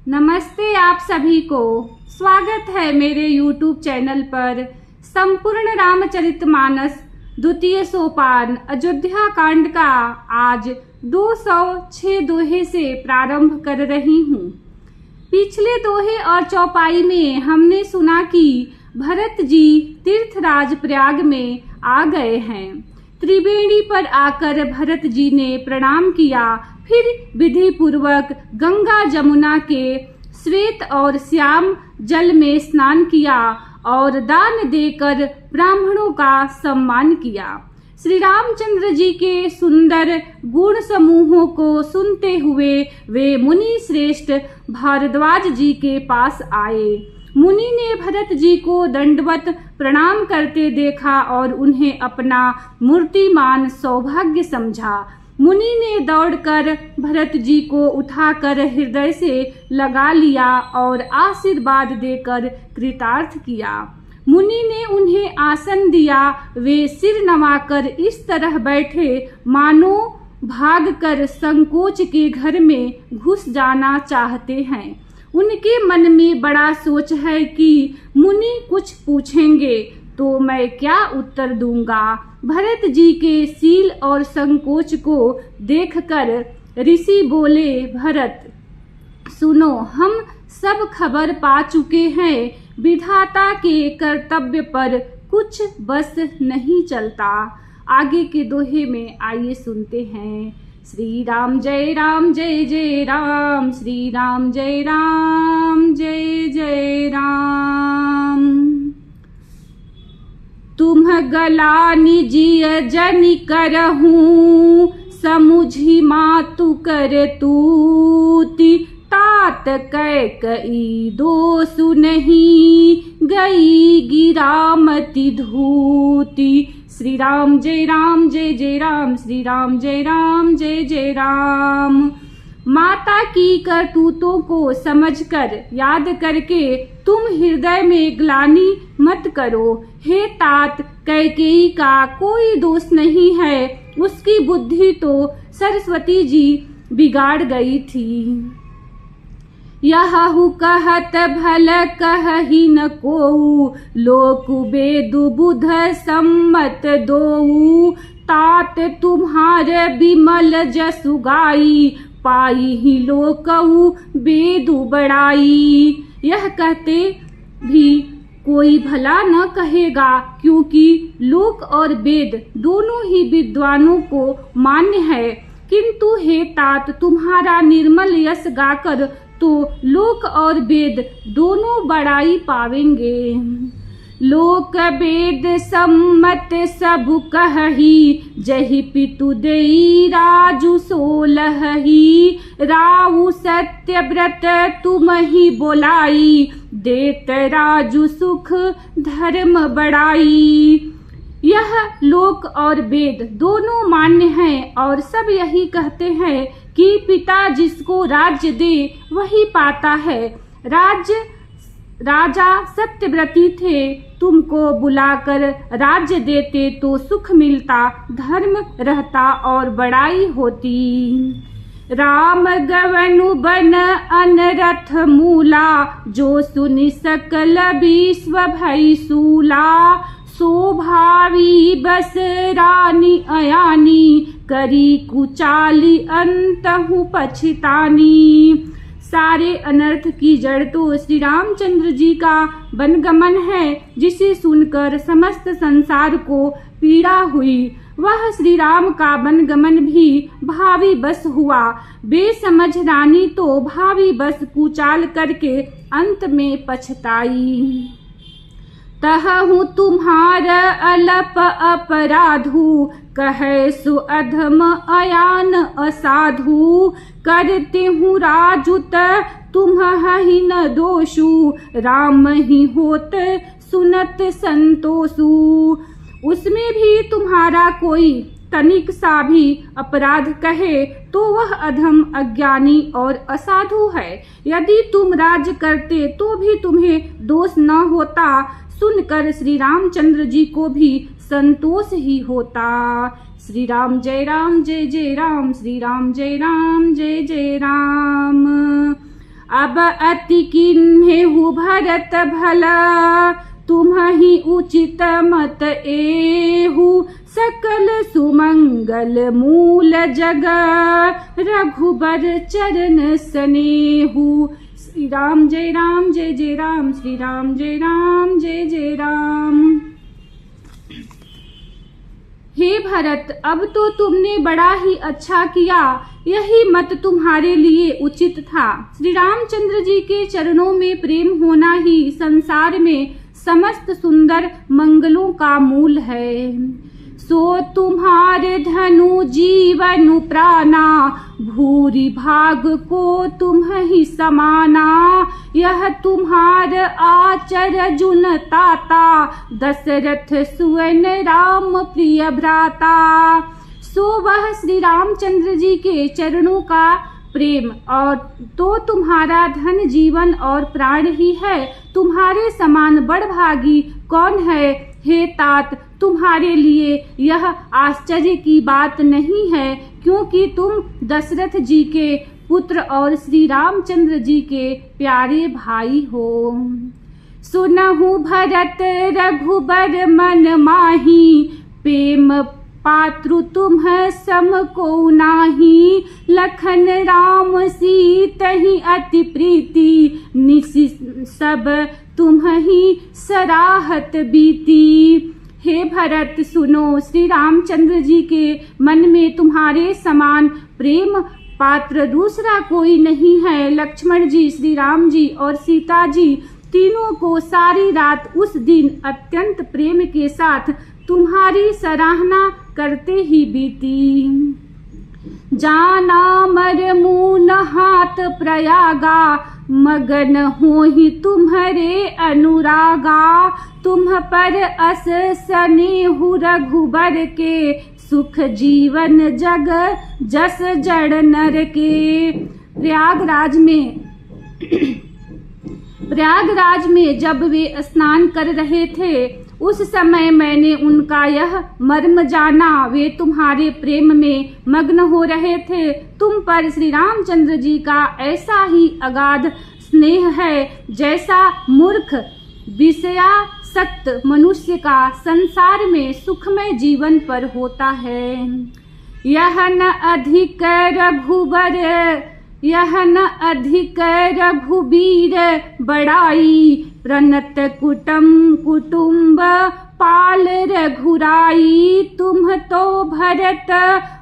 नमस्ते आप सभी को। स्वागत है मेरे YouTube चैनल पर। संपूर्ण रामचरितमानस द्वितीय सोपान अयोध्या कांड का आज 206 दोहे से प्रारंभ कर रही हूँ। पिछले दोहे और चौपाई में हमने सुना कि भरत जी तीर्थराज प्रयाग में आ गए हैं। त्रिवेणी पर आकर भरत जी ने प्रणाम किया, फिर विधि पूर्वक गंगा जमुना के श्वेत और श्याम जल में स्नान किया और दान देकर ब्राह्मणों का सम्मान किया। श्री रामचंद्र जी के सुंदर गुण समूहों को सुनते हुए वे मुनि श्रेष्ठ भारद्वाज जी के पास आए। मुनि ने भरत जी को दंडवत प्रणाम करते देखा और उन्हें अपना मूर्तिमान सौभाग्य समझा। मुनि ने दौड़कर भरत जी को उठाकर हृदय से लगा लिया और आशीर्वाद देकर कृतार्थ किया। मुनि ने उन्हें आसन दिया। वे सिर नवाकर इस तरह बैठे मानो भागकर संकोच के घर में घुस जाना चाहते हैं। उनके मन में बड़ा सोच है कि मुनि कुछ पूछेंगे तो मैं क्या उत्तर दूंगा। भरत जी के सील और संकोच को देखकर ऋषि बोले, भरत सुनो, हम सब खबर पा चुके हैं। विधाता के कर्तव्य पर कुछ बस नहीं चलता। आगे के दोहे में आइए सुनते हैं। श्री राम जय राम जय जय राम, श्री राम जय राम जय जय राम। तुम गला निजिय जनि करहूँ, समुझी मातु कर तूति। तात कैकई दोषु नहीं, गई गिरामति धूति। श्री राम जय राम जय जय राम, श्री राम जय राम जय जय राम। माता की करतूतों को समझकर याद करके तुम हृदय में ग्लानि मत करो। हे तात, कैकेयी का कोई दोष नहीं है, उसकी बुद्धि तो सरस्वती जी बिगाड़ गई थी। यहु कहत भल कहहि न कोऊ, लोक बेदु बुध सम्मत दोऊ। तात तुम्हारे बिमल जसु गाई, पाई ही लोकऊ बेदु बड़ाई। यह कहते भी कोई भला न कहेगा, क्योंकि लोक और वेद दोनों ही विद्वानों को मान्य है। किंतु हे तात, तुम्हारा निर्मल यश गाकर तो लोक और वेद दोनों बड़ाई पावेंगे। लोक वेद सम्मत सब कहही, जहि पितु देई राजु सोलही। राउ सत्य व्रत तुम ही बोलाई, देत राजु सुख धर्म बड़ाई। यह लोक और वेद दोनों मान्य हैं और सब यही कहते हैं कि पिता जिसको राज्य दे वही पाता है। राजा सत्यव्रती थे, तुमको बुलाकर राज्य देते तो सुख मिलता, धर्म रहता और बड़ाई होती। राम गवनु बन अनरथ मूला, जो सुनि सकल विश्व भई सूला। शोभावी बस रानी अयानी, करी कुचाली अंतहु पछतानी। सारे अनर्थ की जड़ तो श्री रामचंद्र जी का वनगमन है, जिसे सुनकर समस्त संसार को पीड़ा हुई। वह श्री राम का वनगमन भी भावी बस हुआ। बेसमझ रानी तो भावी बस कुचाल करके अंत में पछताई। तहु तुम्हार अलप अपराधु, कहे सु अधम अयान असाधु। करते हूँ राजुत तुम ही न दोषु, राम ही होत सुनत संतोषु। उसमें भी तुम्हारा कोई तनिक सा भी अपराध कहे तो वह अधम, अज्ञानी और असाधु है। यदि तुम राज्य करते तो भी तुम्हें दोष न होता। सुनकर श्री रामचंद्र जी को भी संतोष ही होता। श्री राम जय राम जय जय राम, श्री राम जय राम जय जय राम। अब अति किन्हेहु भरत भला, तुम्हि उचित मत एहु, सकल सुमंगल मूल जग, रघुबर चरण स्नेहु। श्री राम जय राम जय जय राम, श्री राम जय राम जय जय राम। हे भरत, अब तो तुमने बड़ा ही अच्छा किया, यही मत तुम्हारे लिए उचित था। श्री रामचंद्र जी के चरणों में प्रेम होना ही संसार में समस्त सुंदर मंगलों का मूल है। सो तुम्हारे धनु जीवन प्राणा, भूरि भाग को तुम ही समाना। यह तुम्हार आचर जुन ताता, दशरथ सुवन राम प्रिय भ्राता। सो वह श्री रामचंद्र जी के चरणों का प्रेम और तो तुम्हारा धन जीवन और प्राण ही है। तुम्हारे समान बड़भागी कौन है हे तात। तुम्हारे लिए यह आश्चर्य की बात नहीं है, क्योंकि तुम दशरथ जी के पुत्र और श्री रामचंद्र जी के प्यारे भाई हो। सुनहु भरत रघुबर मन माही, प्रेम पात्रु तुम सम को नाही। लखन राम सीतहि अति प्रीति, निशि सब तुम ही सराहत बीती। हे भरत सुनो, श्री रामचंद्र जी के मन में तुम्हारे समान प्रेम पात्र दूसरा कोई नहीं है। लक्ष्मण जी, श्री राम जी और सीता जी तीनों को सारी रात उस दिन अत्यंत प्रेम के साथ तुम्हारी सराहना करते ही बीती। जाना मर मून हाथ प्रयागा, मगन होहि तुम्हारे अनुरागा। तुम पर अस स्नेहु रघुबर के, सुख जीवन जग जस जड़ नर के। प्रयागराज में जब वे स्नान कर रहे थे, उस समय मैंने उनका यह मर्म जाना। वे तुम्हारे प्रेम में मग्न हो रहे थे। तुम पर श्री रामचंद्र जी का ऐसा ही अगाध स्नेह है, जैसा मूर्ख विषयासक्त मनुष्य का संसार में सुखमय जीवन पर होता है। यह न अधिक रघुबीर बड़ाई, प्रणत कुटुम्ब पाल रघुराई। तुम तो भरत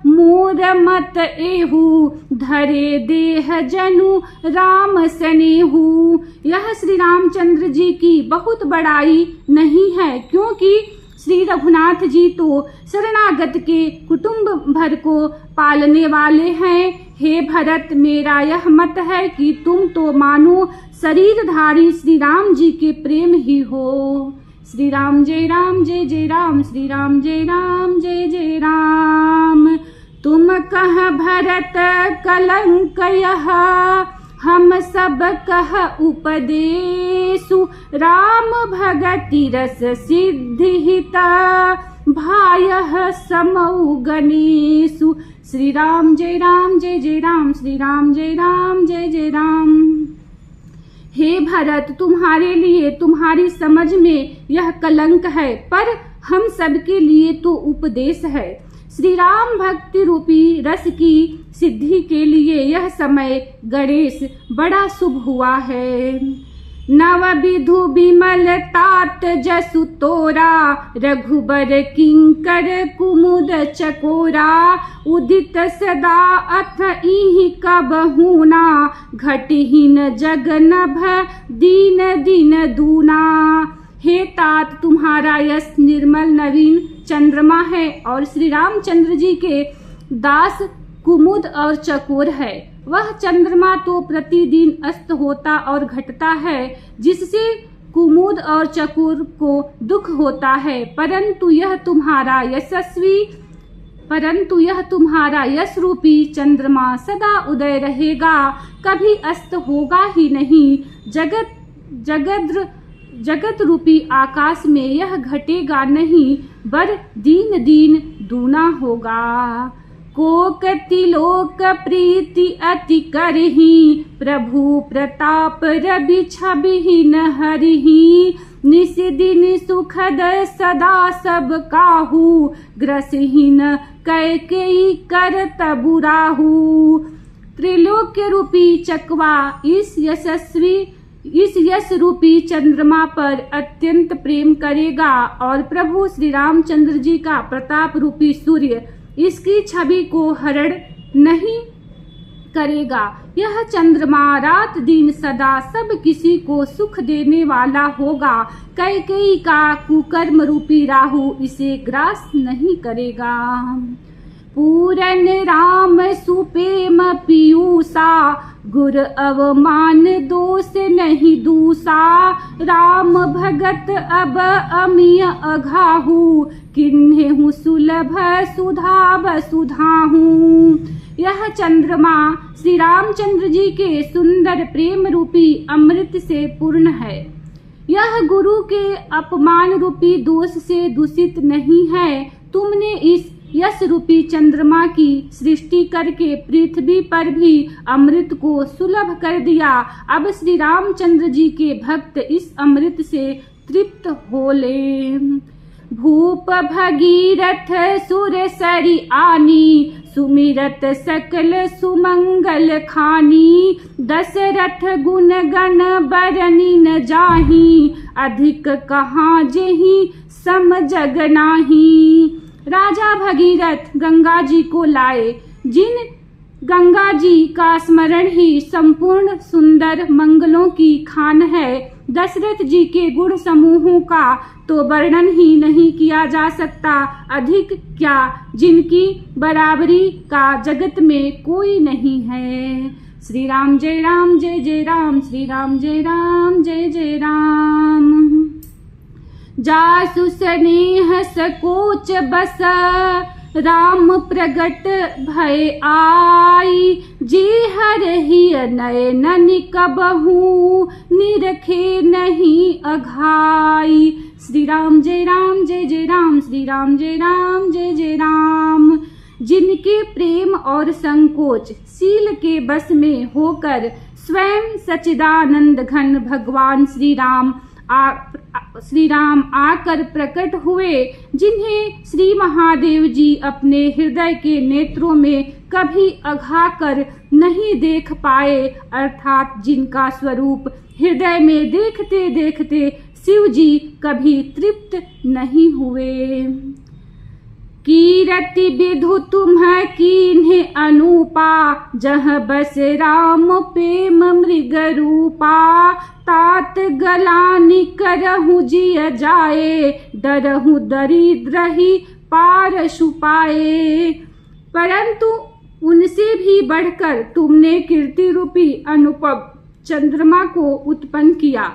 मोर मत एहु, धरे देह जनु राम स्नेहु। यह श्री रामचंद्र जी की बहुत बड़ाई नहीं है, क्योंकि श्री रघुनाथ जी तो शरणागत के कुटुंब भर को पालने वाले हैं। हे भरत, मेरा यह मत है कि तुम तो मानो शरीरधारी श्री राम जी के प्रेम ही हो। श्री राम जय राम जय जय राम, श्री राम जय राम जय जय राम। तुम कह भरत कलंक यह, हम सब कह उपदेशु। राम भगति रस सिद्धि हिता, भायः समौ गणेशु। श्री राम जय राम जय जय राम, श्री राम जय राम जय जय राम। हे भरत, तुम्हारे लिए तुम्हारी समझ में यह कलंक है, पर हम सबके लिए तो उपदेश है। श्री राम भक्ति रूपी रस की सिद्धि के लिए यह समय गणेश बड़ा शुभ हुआ है। नव विधु विमल तात जसु तोरा, रघुबर किंकर कुमुद चकोरा। उदित सदा अथ इहि कबहुना, घटहीन जग नभ दीन दीन दूना। हे तात, तुम्हारा यश निर्मल नवीन चंद्रमा है और श्री रामचंद्र जी के दास कुमुद और चकोर है। वह चंद्रमा तो प्रतिदिन अस्त होता और घटता है, जिससे कुमुद और चकोर को दुख होता है, परंतु यह तुम्हारा यश रूपी चंद्रमा सदा उदय रहेगा, कभी अस्त होगा ही नहीं। जगत रूपी आकाश में यह घटेगा नहीं, बर दीन दीन दूना होगा। कोकति लोक प्रीति अति करही, प्रभु प्रताप रवि छवि न हरिही। निस दिन सुखद सदा सब काहू, ग्रसहीन कैकेयी करत बुराहू। त्रिलोक्य रूपी चकवा इस यश रूपी चंद्रमा पर अत्यंत प्रेम करेगा और प्रभु श्री रामचंद्र जी का प्रताप रूपी सूर्य इसकी छवि को हरण नहीं करेगा। यह चंद्रमा रात दिन सदा सब किसी को सुख देने वाला होगा। कैकेयी का कुकर्म रूपी राहु इसे ग्रास नहीं करेगा। पूरन राम सुपेम पीयूषा, गुर अवमान दोष नहीं दूसा। राम भगत अब अमिय अघाहू, किन्हेहु सुलभ सुधा वसुधाहू। यह चंद्रमा श्री रामचंद्र जी के सुंदर प्रेम रूपी अमृत से पूर्ण है। यह गुरु के अपमान रूपी दोष से दूषित नहीं है। तुमने इस यश रूपी चंद्रमा की सृष्टि करके पृथ्वी पर भी अमृत को सुलभ कर दिया। अब श्री रामचंद्र जी के भक्त इस अमृत से तृप्त होले। भूप भगीरथ सुर सरी आनी, सुमिरत सकल सुमंगल खानी। दशरथ गुण गण बरनी न जाही, अधिक कहाँ जेहि सम जग नाही। राजा भगीरथ गंगा जी को लाए, जिन गंगा जी का स्मरण ही संपूर्ण सुंदर मंगलों की खान है। दशरथ जी के गुण समूहों का तो वर्णन ही नहीं किया जा सकता, अधिक क्या जिनकी बराबरी का जगत में कोई नहीं है। श्री राम जय राम जय जय राम, श्री राम जय राम जय जय राम। जासु स्नेह सकोच बस, राम प्रगट भय आई। जी हरहि नयन निकबहु, निरखे नहीं अघाई। श्री राम जय राम जय जय राम, श्री राम जय राम जय जय राम। जिनके प्रेम और संकोच शील के बस में होकर स्वयं सच्चिदानंद घन भगवान श्री राम आकर प्रकट हुए, जिन्हें श्री महादेव जी अपने हृदय के नेत्रों में कभी अघा कर नहीं देख पाए, अर्थात जिनका स्वरूप हृदय में देखते देखते शिव जी कभी तृप्त नहीं हुए। कीरति विधु तुम्ह कीन्हे अनूपा, जह बस राम प्रेम मृग रूपा। तात गलानि करहु जिय जाए, डरहु दरिद्र ही पार छुपाए। परंतु उनसे भी बढ़कर तुमने कीर्ति रूपी अनुपम चंद्रमा को उत्पन्न किया,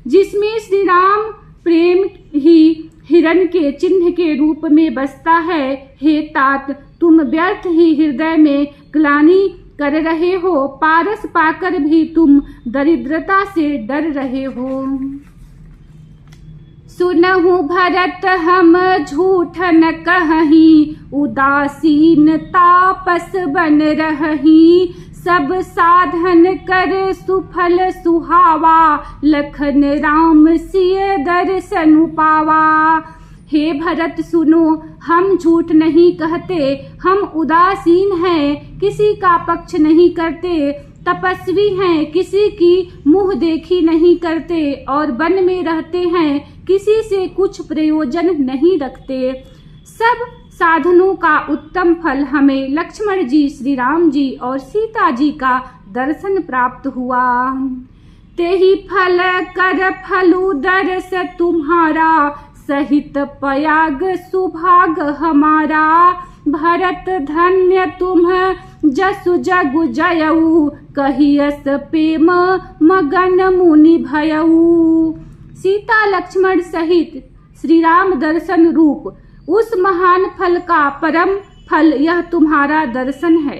जिसमें श्री राम प्रेम ही हिरण के चिन्ह के रूप में बसता है। हे तात, तुम व्यर्थ ही हृदय में ग्लानि कर रहे हो, पारस पाकर भी तुम दरिद्रता से डर रहे हो। सुनहु भरत हम झूठ न कहहीं, उदासीन तापस बन रहहीं। सब साधन कर सुफल सुहावा, लखन राम सिय दर्शन पावा। हे भरत सुनो, हम झूठ नहीं कहते, हम उदासीन हैं, किसी का पक्ष नहीं करते, तपस्वी हैं, किसी की मुंह देखी नहीं करते और वन में रहते हैं, किसी से कुछ प्रयोजन नहीं रखते। सब साधनों का उत्तम फल हमें लक्ष्मण जी, श्री राम जी और सीता जी का दर्शन प्राप्त हुआ। तेहि फल कर फलु दर्श तुम्हारा, सहित पयाग सुभाग हमारा। भरत धन्य तुम जसु जगु जयऊ, कहियस प्रेम मगन मुनि भयऊ। सीता लक्ष्मण सहित श्री राम दर्शन रूप उस महान फल का परम फल यह तुम्हारा दर्शन है।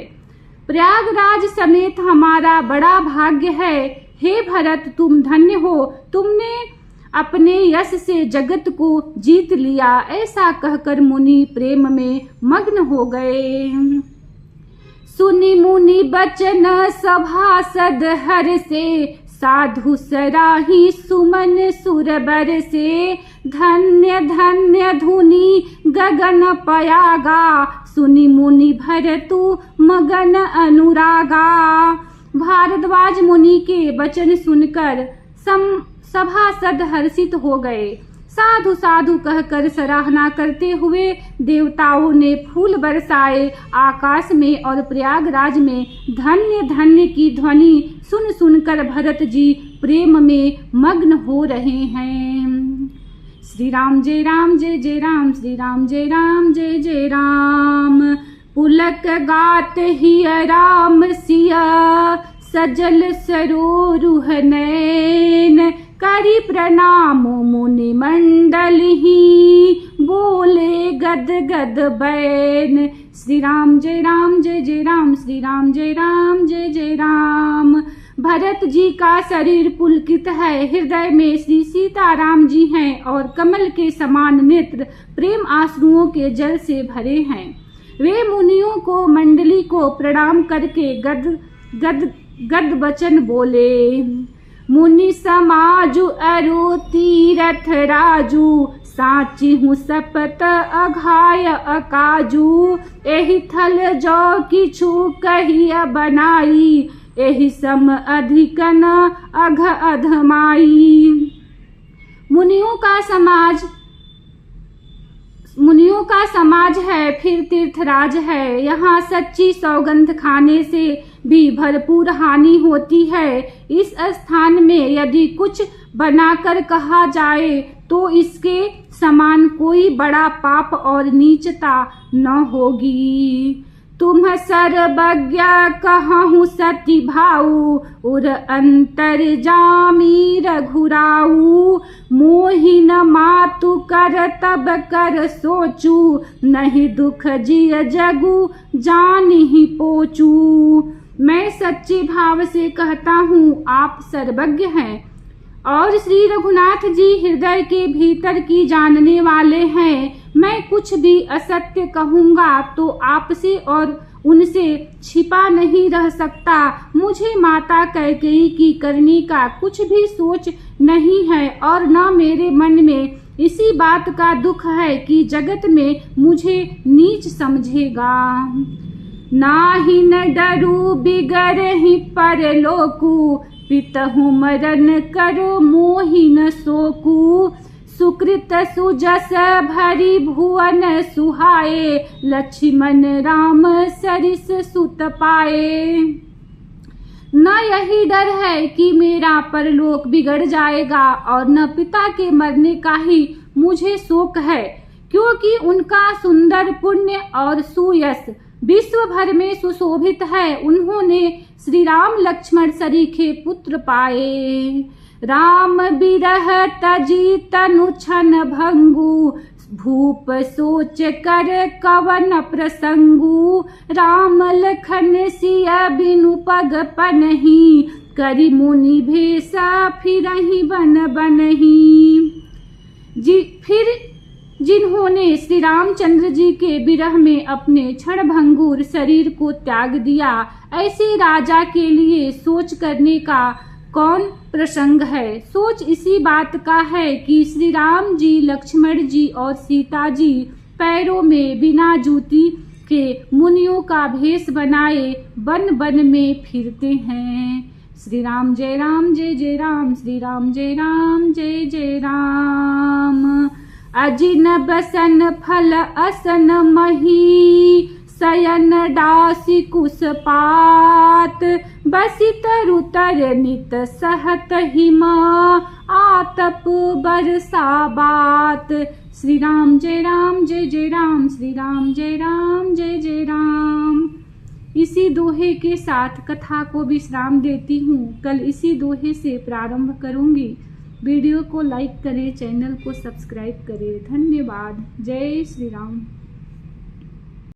प्रयागराज समेत हमारा बड़ा भाग्य है। हे भरत, तुम धन्य हो, तुमने अपने यश से जगत को जीत लिया। ऐसा कहकर मुनि प्रेम में मग्न हो गए। बचन सभासद हर से, साधु सराही सुमन सुरबर से। धन्य धन्य धुनि गगन पयागा, सुनि मुनि भरतु मगन अनुरागा। भारद्वाज मुनि के वचन सुनकर सभासद हर्षित हो गए। साधु साधु कहकर सराहना करते हुए देवताओं ने फूल बरसाए। आकाश में और प्रयागराज में धन्य धन्य की ध्वनि सुन सुनकर भरत जी प्रेम में मग्न हो रहे हैं। श्री राम जय राम जय जय राम, श्री राम जय राम जय जय राम। पुलक गात हिय राम सिया, सजल सरोरुह नैन। करी प्रणाम मुनि मंडल ही, बोले गद गद बैन। श्री राम जय राम जय जय राम, श्री राम जय राम जय जय राम। भरत जी का शरीर पुलकित है, हृदय में श्री सीताराम जी हैं और कमल के समान नेत्र प्रेम आंसुओं के जल से भरे हैं। वे मुनियों को मंडली को प्रणाम करके गद गद गद वचन बोले। मुनि समाजु अरु तीरथ राजू, साची हूँ सपत अघाय अकाजू। एहि थल जो किछु कहिया बनाई, एहि सम अधिकन अघ अधमाई। मुनियों का समाज है, फिर तीर्थराज है। यहाँ सच्ची सौगंध खाने से भी भरपूर हानि होती है। इस स्थान में यदि कुछ बनाकर कहा जाए तो इसके समान कोई बड़ा पाप और नीचता न होगी। तुम सर्वज्ञ कहूँ सती भाऊ, उर अंतर जामी रघुराऊ। मोहिन मातु कर तब कर सोचू, नहीं दुख जिय जगु जान ही पोचू। मैं सच्चे भाव से कहता हूँ, आप सर्वज्ञ हैं और श्री रघुनाथ जी हृदय के भीतर की जानने वाले हैं। मैं कुछ भी असत्य कहूँगा तो आपसे और उनसे छिपा नहीं रह सकता। मुझे माता कैकेयी की करनी का कुछ भी सोच नहीं है और न मेरे मन में इसी बात का दुख है कि जगत में मुझे नीच समझेगा। नाही न डरू बिगड़हि परलोकु, पितहु मरन करो मोहि न सोकु। सुकृत सुजस भरी भुवन सुहाए, लक्ष्मण राम सरिस सुत पाए। न यही डर है कि मेरा परलोक बिगड़ जाएगा और न पिता के मरने का ही मुझे शोक है, क्योंकि उनका सुंदर पुण्य और सुयश विश्व भर में सुशोभित है। उन्होंने श्री राम लक्ष्मण सरीखे पुत्र पाए। राम बिरह तजी तनु छन भंगु, भूप सोच कर कवन प्रसंगु। राम लखन सिया बिनु पग पनहि, करि मुनि भेसा फिरहि बन बनहि। फिर जिन्होंने श्री रामचंद्र जी के विरह में अपने क्षणभंगुर शरीर को त्याग दिया, ऐसे राजा के लिए सोच करने का कौन प्रसंग है। सोच इसी बात का है कि श्री राम जी, लक्ष्मण जी और सीता जी पैरों में बिना जूती के मुनियों का भेष बनाए वन वन में फिरते हैं। श्री राम जय राम जय जय राम, श्री राम जय राम जय जय राम। अजिन बसन फल असन मही, शयन डासी कुसपात। बसी तरु तर नित सहत हिम, आतप बरसा बात। श्री राम जय राम जय जय राम, श्री राम जय राम जय जय राम। इसी दोहे के साथ कथा को विश्राम देती हूँ। कल इसी दोहे से प्रारंभ करूँगी। वीडियो को लाइक करें, चैनल को सब्सक्राइब करें। धन्यवाद। जय श्री राम।